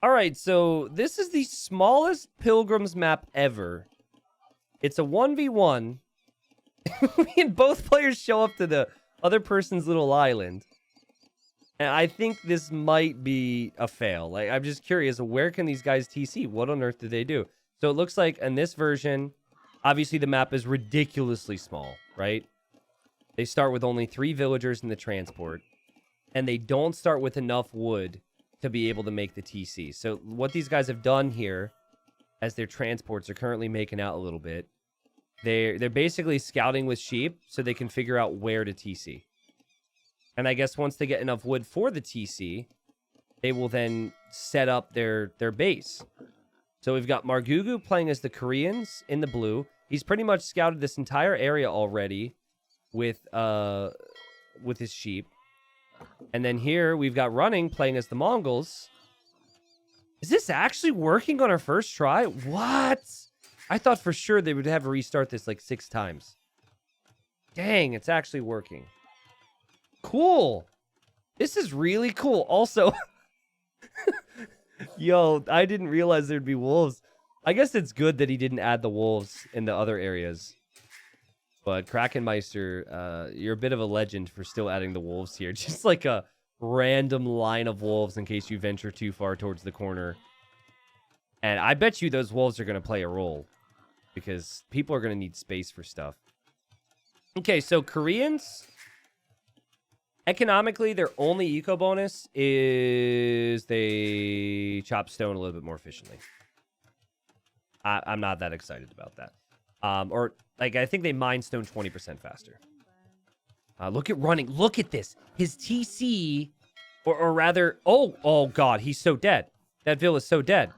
All right, so this is the smallest Pilgrims map ever. It's a 1v1. And both players show up to the other person's little island. And I think this might be a fail. Like, I'm just curious, where can these guys TC? What on earth do they do? So it looks like in this version, obviously the map is ridiculously small, right? They start with only 3 villagers in the transport. And they don't start with enough wood to be able to make the TC. So what these guys have done here, as their transports are currently making out a little bit, they're basically scouting with sheep so they can figure out where to TC. And I guess once they get enough wood for the TC, they will then set up their base. So we've got Margugu playing as the Koreans in the blue. He's pretty much scouted this entire area already with his sheep. And then here we've got Running playing as the Mongols. Is this actually working on our first try? What? I thought for sure they would have to restart this like 6 times. Dang, it's actually working. Cool. This is really cool. Also, yo, I didn't realize there'd be wolves. I guess it's good that he didn't add the wolves in the other areas. But Krakenmeister, you're a bit of a legend for still adding the wolves here. Just like a random line of wolves in case you venture too far towards the corner. And I bet you those wolves are going to play a role. Because people are going to need space for stuff. Okay, so Koreans, economically, their only eco bonus is they chop stone a little bit more efficiently. I'm not that excited about that. Or, like, I think they mine stone 20% faster. Look at Running. Look at this. His TC, or rather, oh, God, he's so dead. That Vill is so dead.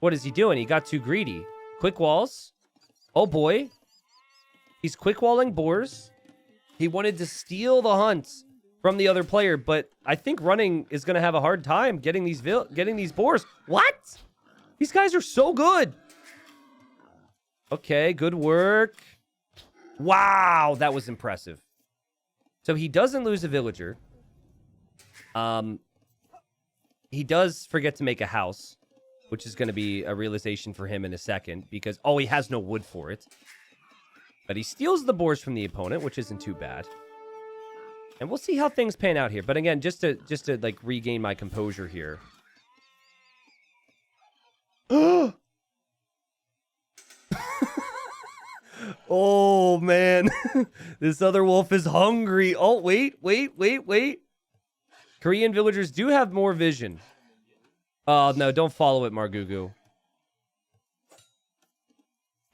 What is he doing? He got too greedy. Quick walls. Oh, boy. He's quick walling boars. He wanted to steal the hunt from the other player, but I think Running is going to have a hard time getting these boars. What? These guys are so good. Okay, good work. Wow, that was impressive. So he doesn't lose a villager. He does forget to make a house, which is going to be a realization for him in a second because, oh, he has no wood for it. But he steals the boars from the opponent, which isn't too bad. And we'll see how things pan out here. But again, just to like regain my composure here. Oh, man. This other wolf is hungry. Oh, wait. Korean villagers do have more vision. Oh, no, don't follow it, Margugu.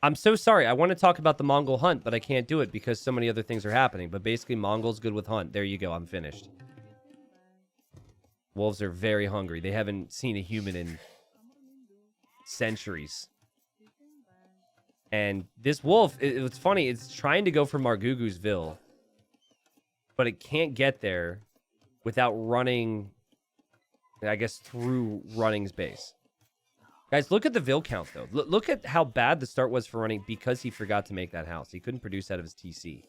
I'm so sorry. I want to talk about the Mongol hunt, but I can't do it because so many other things are happening. But basically, Mongol's good with hunt. There you go. I'm finished. Wolves are very hungry. They haven't seen a human in centuries. And this wolf, it's funny. It's trying to go for Margugu's Vill, but it can't get there without running, I guess, through Running's base. Guys, look at the Vill count, though. Look at how bad the start was for Running because he forgot to make that house. He couldn't produce out of his TC.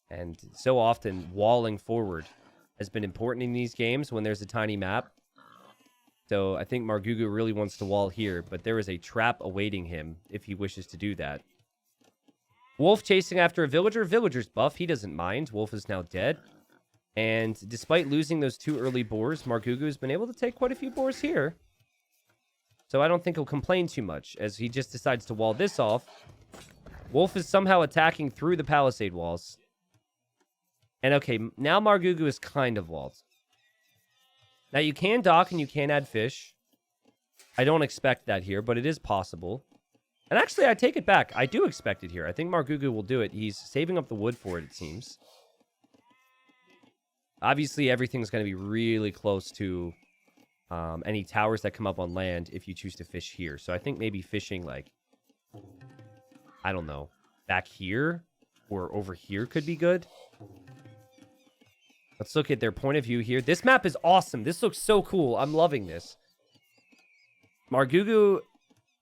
And so often, walling forward has been important in these games when there's a tiny map. So I think Margugu really wants to wall here, but there is a trap awaiting him if he wishes to do that. Wolf chasing after a villager. Villager's buff. He doesn't mind. Wolf is now dead. And despite losing those 2 early boars, Margugu has been able to take quite a few boars here. So I don't think he'll complain too much, as he just decides to wall this off. Wolf is somehow attacking through the palisade walls. And okay, now Margugu is kind of walled. Now you can dock and you can add fish. I don't expect that here, but it is possible. And actually, I take it back. I do expect it here. I think Margugu will do it. He's saving up the wood for it, it seems. Obviously, everything's going to be really close to any towers that come up on land if you choose to fish here. So I think maybe fishing, like, I don't know, back here or over here could be good. Let's look at their point of view here. This map is awesome. This looks so cool. I'm loving this. Margugu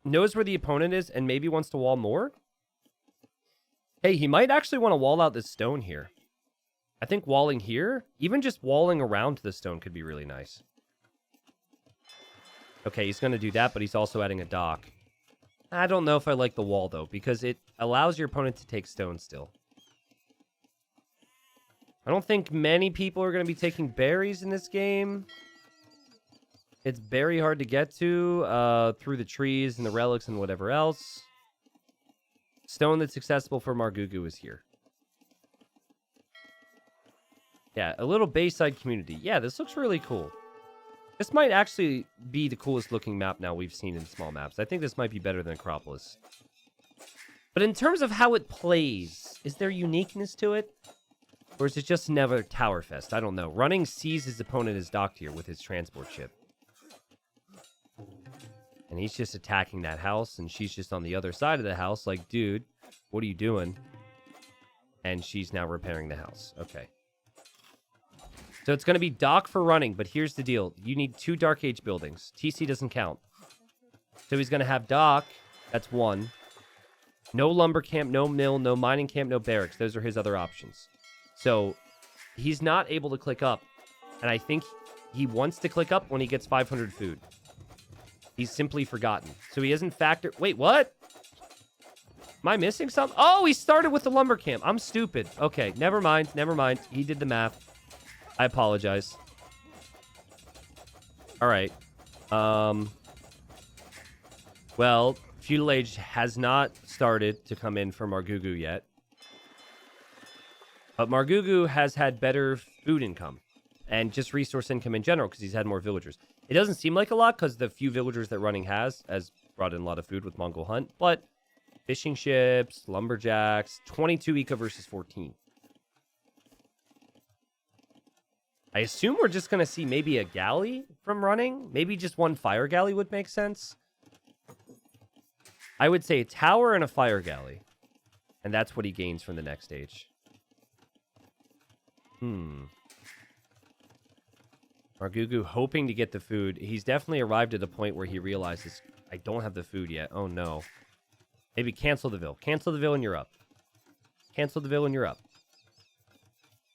knows where the opponent is and maybe wants to wall more. Hey, he might actually want to wall out this stone here. I think walling here, even just walling around the stone could be really nice. Okay, he's going to do that, but he's also adding a dock. I don't know if I like the wall, though, because it allows your opponent to take stone still. I don't think many people are going to be taking berries in this game. It's very hard to get to through the trees and the relics and whatever else. Stone that's accessible for Margugu is here. Yeah, a little Bayside community. Yeah, this looks really cool. This might actually be the coolest looking map now we've seen in small maps. I think this might be better than Acropolis. But in terms of how it plays, is there uniqueness to it? Or is it just another Tower Fest? I don't know. Running sees his opponent is docked here with his transport ship. And he's just attacking that house, and she's just on the other side of the house like, dude, what are you doing? And she's now repairing the house. Okay. So it's going to be dock for running, but here's the deal. You need 2 Dark Age buildings. TC doesn't count. So he's going to have dock. That's 1. No lumber camp, no mill, no mining camp, no barracks. Those are his other options. So he's not able to click up. And I think he wants to click up when he gets 500 food. He's simply forgotten. So he hasn't factored... Wait, what? Am I missing something? Oh, he started with the lumber camp. I'm stupid. Okay, never mind. Never mind. He did the math. I apologize. All right. Well, feudal age has not started to come in for Margugu yet. But Margugu has had better food income and just resource income in general because he's had more villagers. It doesn't seem like a lot because the few villagers that running has brought in a lot of food with Mongol Hunt. But fishing ships, lumberjacks, 22 eco versus 14. I assume we're just going to see maybe a galley from running. Maybe just 1 fire galley would make sense. I would say a tower and a fire galley. And that's what he gains from the next stage. Margugu hoping to get the food. He's definitely arrived at a point where he realizes, I don't have the food yet. Oh, no. Maybe cancel the Ville. Cancel the Ville and you're up. Cancel the Ville and you're up.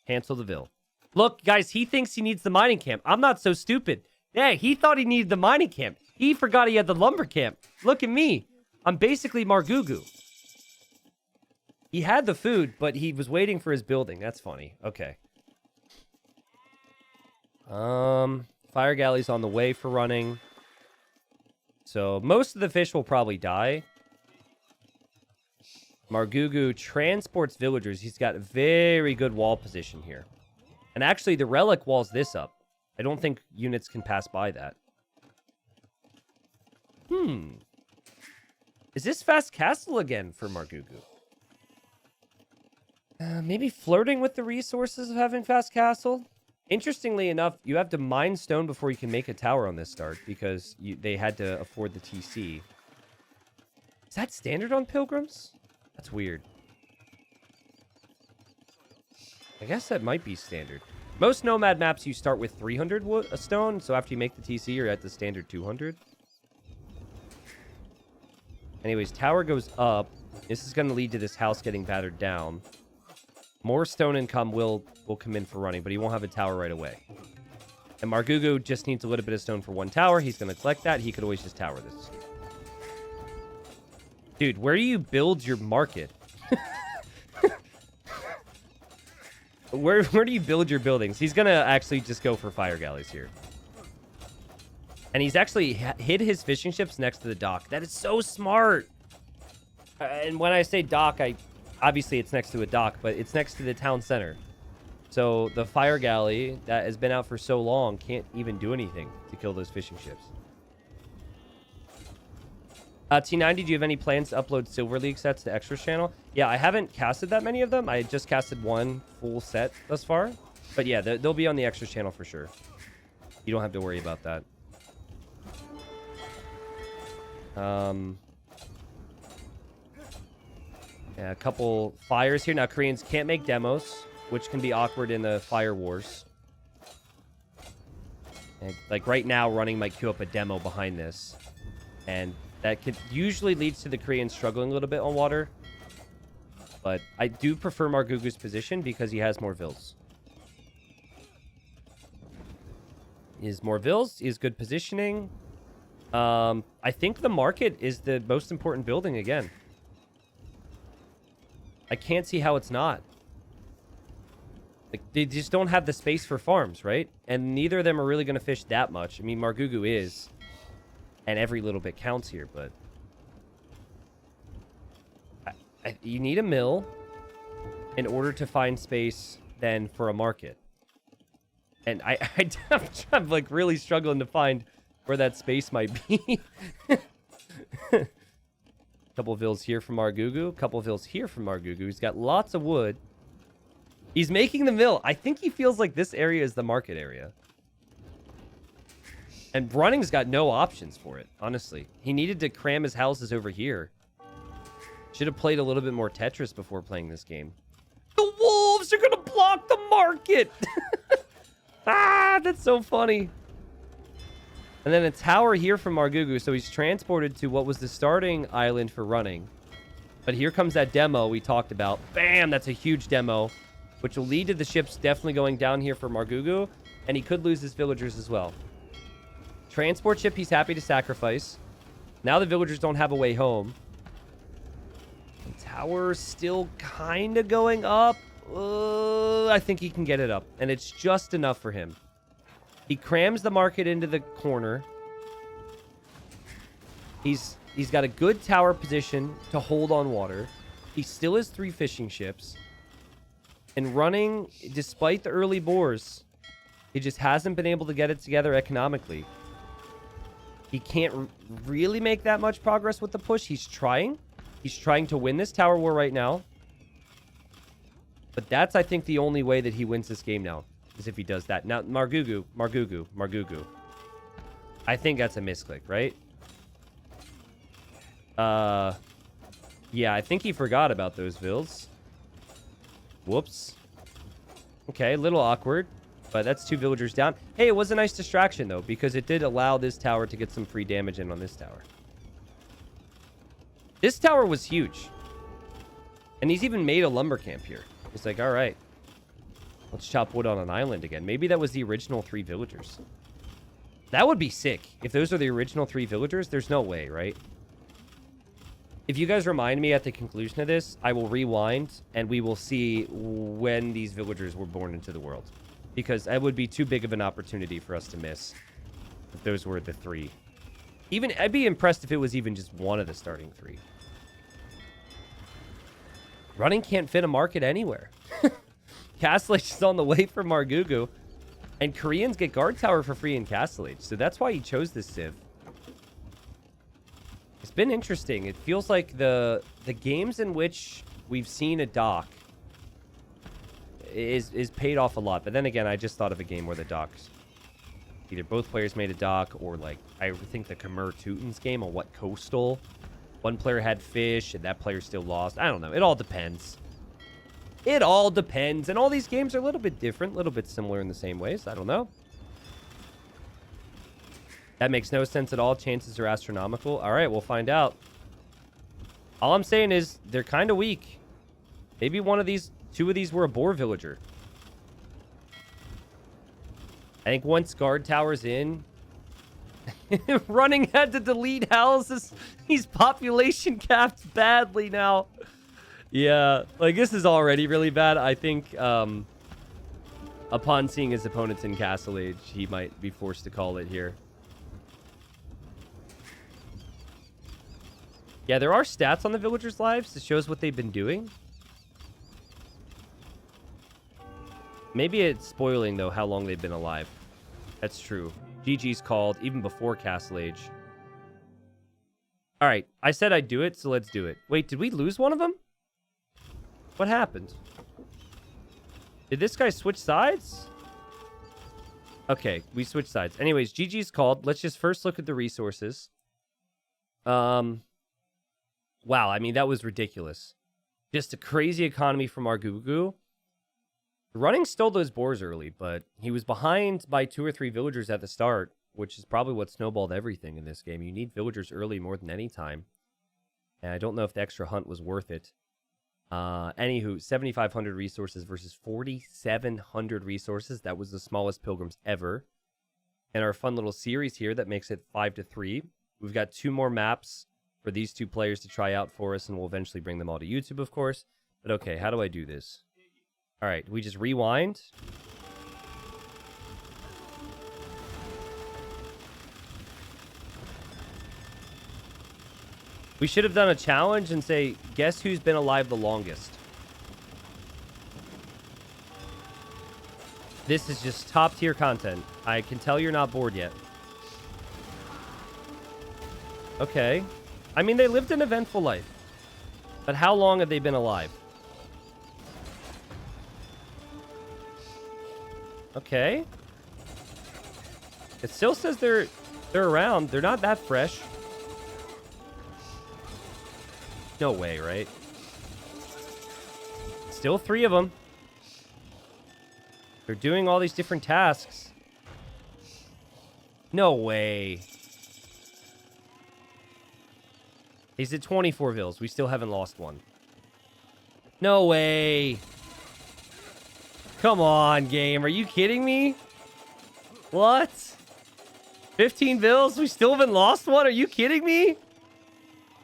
Cancel the Ville. Look, guys, he thinks he needs the mining camp. I'm not so stupid. Yeah, he thought he needed the mining camp. He forgot he had the lumber camp. Look at me. I'm basically Margugu. He had the food, but he was waiting for his building. That's funny. Okay. Fire galley's on the way for running. So most of the fish will probably die. Margugu transports villagers. He's got a very good wall position here. And actually, the relic walls this up. I don't think units can pass by that. Is this fast castle again for Margugu? Maybe flirting with the resources of having fast castle? Interestingly enough, you have to mine stone before you can make a tower on this start because they had to afford the TC. Is that standard on Pilgrims? That's weird. I guess that might be standard. Most Nomad maps, you start with 300 wood, a stone, so after you make the TC, you're at the standard 200. Anyways, tower goes up. This is going to lead to this house getting battered down. More stone income will come in for running, but he won't have a tower right away. And Margugu just needs a little bit of stone for 1 tower. He's going to collect that. He could always just tower this. Dude, where do you build your market? Where do you build your buildings? He's going to actually just go for fire galleys here. And he's actually hid his fishing ships next to the dock. That is so smart. And when I say dock, obviously it's next to a dock, but it's next to the town center. So the fire galley that has been out for so long can't even do anything to kill those fishing ships. T90, do you have any plans to upload Silver League sets to Extras channel? Yeah, I haven't casted that many of them. I just casted 1 full set thus far. But yeah, they'll be on the Extras channel for sure. You don't have to worry about that. Yeah, a couple fires here. Now, Koreans can't make demos, which can be awkward in the fire wars. And, like, right now, running might queue up a demo behind this. And that could usually leads to the Koreans struggling a little bit on water. But I do prefer Margugu's position because he has more vills. He has more vills. He has good positioning. I think the market is the most important building again. I can't see how it's not. Like, they just don't have the space for farms, right? And neither of them are really going to fish that much. I mean, Margugu is. And every little bit counts here, but... you need a mill in order to find space then for a market. And I'm like really struggling to find where that space might be. Couple of vills here from Margugu. Couple of vills here from Margugu. He's got lots of wood. He's making the mill. I think he feels like this area is the market area. And Running's got no options for it, honestly. He needed to cram his houses over here. Should have played a little bit more Tetris before playing this game. The wolves are going to block the market! Ah, that's so funny. And then a tower here from Margugu, so he's transported to what was the starting island for Running. But here comes that demo we talked about. Bam! That's a huge demo, which will lead to the ships definitely going down here for Margugu, and he could lose his villagers as well. Transport ship he's happy to sacrifice. Now the villagers don't have a way home. The tower's still kind of going up. I think he can get it up, and it's just enough for him. He crams the market into the corner. He's got a good tower position to hold on water. He still has 3 fishing ships. And Running, despite the early boars, he just hasn't been able to get it together economically. He can't really make that much progress with the push. He's trying. He's trying to win this tower war right now. But that's, I think, the only way that he wins this game now, is if he does that. Now, Margugu. I think that's a misclick, right? Yeah, I think he forgot about those vills. Whoops. Okay, a little awkward. But that's 2 villagers down. Hey, it was a nice distraction, though, because it did allow this tower to get some free damage in on this tower. This tower was huge. And he's even made a lumber camp here. He's like, all right, let's chop wood on an island again. Maybe that was the original 3 villagers. That would be sick. If those are the original 3 villagers, there's no way, right? If you guys remind me at the conclusion of this, I will rewind and we will see when these villagers were born into the world. Because that would be too big of an opportunity for us to miss if those were the 3. Even I'd be impressed if it was even just one of the starting 3. Running can't fit a market anywhere. Castle Age is on the way for Margugu. And Koreans get guard tower for free in Castle Age. So that's why he chose this civ. It's been interesting. It feels like the games in which we've seen a dock is paid off a lot. But then again, I just thought of a game where the docks, either both players made a dock, or like I think the Khmer Teutons game on what coastal, one player had fish and that player still lost. I don't know. It all depends. It all depends. And all these games are a little bit different, a little bit similar in the same ways. I don't know. That makes no sense at all. Chances are astronomical. All right, we'll find out. All I'm saying is they're kind of weak. Maybe 2 of these were a boar villager. I think once guard tower's in, Running had to delete houses. He's population capped badly now. Yeah, like this is already really bad. I think upon seeing his opponents in Castle Age, he might be forced to call it here. Yeah, there are stats on the villagers' lives that shows what they've been doing. Maybe it's spoiling, though, how long they've been alive. That's true. GG's called, even before Castle Age. All right, I said I'd do it, so let's do it. Wait, did we lose one of them? What happened? Did this guy switch sides? Okay, we switched sides. Anyways, GG's called. Let's just first look at the resources. Wow, I mean, that was ridiculous. Just a crazy economy from Margugu. Running stole those boars early, but he was behind by 2 or 3 villagers at the start, which is probably what snowballed everything in this game. You need villagers early more than any time. And I don't know if the extra hunt was worth it. Anywho, 7,500 resources versus 4,700 resources. That was the smallest Pilgrims ever. And our fun little series here that makes it 5-3. We've got 2 more maps for these 2 players to try out for us, and we'll eventually bring them all to YouTube, of course. But okay, how do I do this? All right, we just rewind. We should have done a challenge and say, guess who's been alive the longest? This is just top tier content. I can tell you're not bored yet. Okay. I mean, they lived an eventful life. But how long have they been alive? Okay. It still says they're around. They're not that fresh. No way, right? Still 3 of them. They're doing all these different tasks. No way. He's at 24 vills. We still haven't lost one. No way. Come on, game. Are you kidding me? What? 15 vills? We still haven't lost one? Are you kidding me?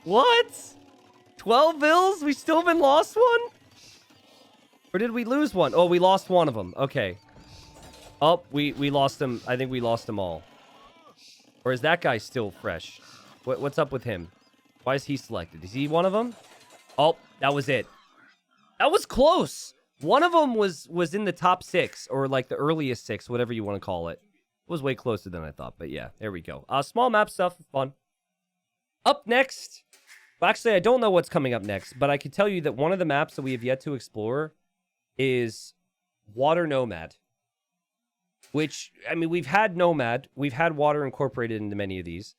What? 12 vills? We still haven't lost one? Or did we lose one? Oh, we lost one of them. Okay. Oh, we lost them. I think we lost them all. Or is that guy still fresh? What's up with him? Why is he selected? Is he one of them? Oh, that was it. That was close. One of them was in the top 6, or like the earliest 6, whatever you want to call it. It was way closer than I thought, but yeah, there we go. Small map stuff, fun. Up next. Well, actually, I don't know what's coming up next, but I can tell you that one of the maps that we have yet to explore is Water Nomad. Which, I mean, we've had Nomad. We've had water incorporated into many of these.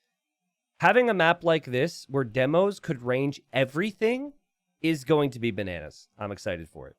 Having a map like this, where demos could range everything, is going to be bananas. I'm excited for it.